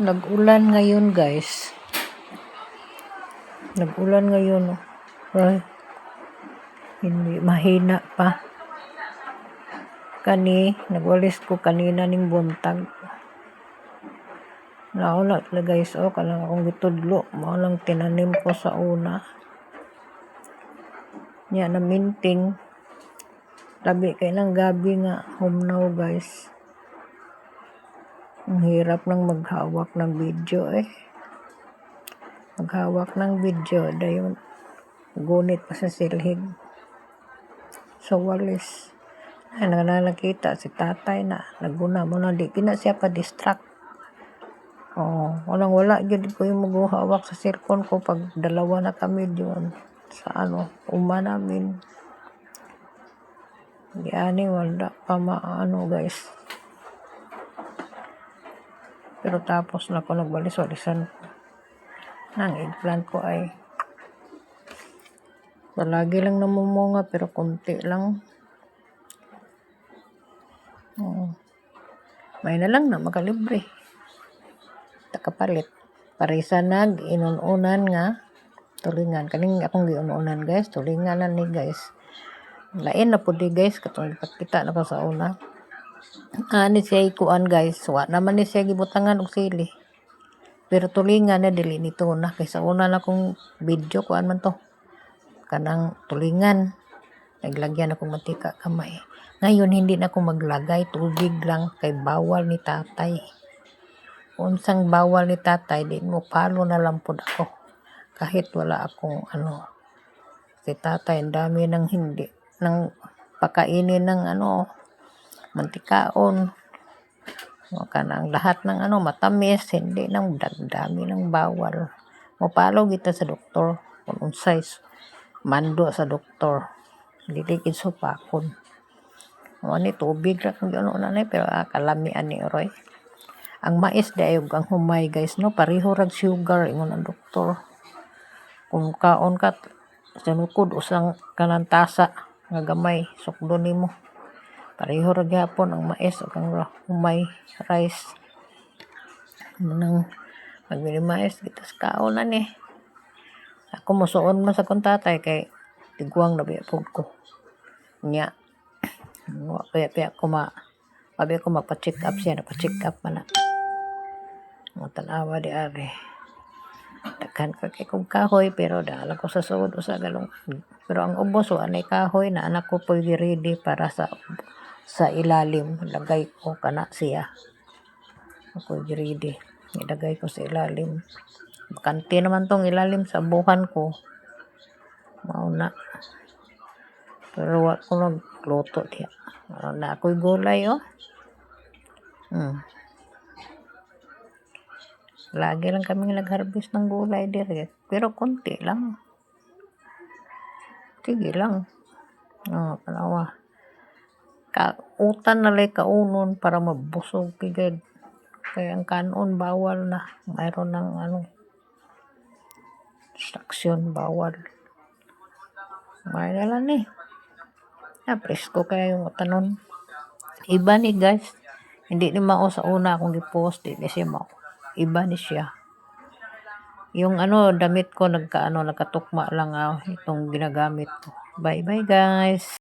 Nag-ulan ngayon, guys. Nag-ulan ngayon. Ay, hindi mahina pa. Nagwalis ko kanina ning buntag. Nauna na guys, kanang akong gitudlo. Mao lang tinanim ko sa una. Nya na minting. Labi kay nang gabi nga humnaw, guys. Ang hirap nang maghawak ng video Maghawak ng video dayon gunit pa sa silhig. So walis. Ay nakita si tatay na naguna mo na di kina siya pa-distract. Wala gyud ko yung maghawak sa cellphone ko pag dalawa na kami diyon sa uma namin. Di ani wala pa guys. Pero tapos na ko nagwalis-walisan ng eggplant ko ay palagi lang namumunga pero konti lang. May na lang na makalibre. Takapalit. Parisa inununan nga tulingan. Kaning akong giununan guys. Tulingan na ni guys. Lain na po di guys. Katong ipakita na ko sa una. Ani siya ikuan guys. Wa naman ni siya gibutangan og sili. Pero tulingan na dili nito na. Kaysa una na kong video kuan man to. Kanang tulingan. Naglagyan akong mantika kamay. Ngayon hindi na ako maglagay. Tubig lang kay bawal ni tatay. Unsang bawal ni tatay, di mo palo na lang po ako. Kahit wala akong si tatay, ang dami ng hindi, ng pakainin ng mantikaon. Kanang lahat ng matamis, hindi nang dami ng bawal. Mopalo kita sa doktor, kung unsay mando sa doktor. Dili gid supakon. Ni tubig ra kung nanay, pero kalamian ni Roy. Ang mais dayog ang humay guys no, pareho rag sugar ingon ang doktor. Kung kaon ka sinukod usang kanang tasa nga gamay sukdo nimo. Pareho ra gyapon ang mais ug ang humay rice. Nang mais kita sa kaon na ni. Ako mosuon man sa kong tatay kay tiguang na biya ko. Nya kaya ko mapacheck up siya, napacheck up man na. Tanawa di ari. Daghan ko kay kong kahoy pero dala ko sa suod usa galong. Pero ang ubos anay kahoy na anak ko po ready para sa ilalim. Lagay ko kana siya. Ako ready. Ilagay ko sa ilalim. Bakante naman tong ilalim sa buhan ko. Mauna. Pero wa ko nagluto diya. Na ako'y gulay Lagi lang kami nag-harvest ng gulay dire. Pero konti lang. Sige lang. Panawa. Utan na lay kaunon para mabusog pigad. Kaya ang kanon bawal na. Mayroon ng instruction bawal. May na lang presko kaya yung tanon. Iba ni guys. Hindi ni mao sa una akong gipost. Hindi siya mao. Iba ni siya. Yung damit ko nagkatukma lang itong ginagamit ko. Bye bye guys.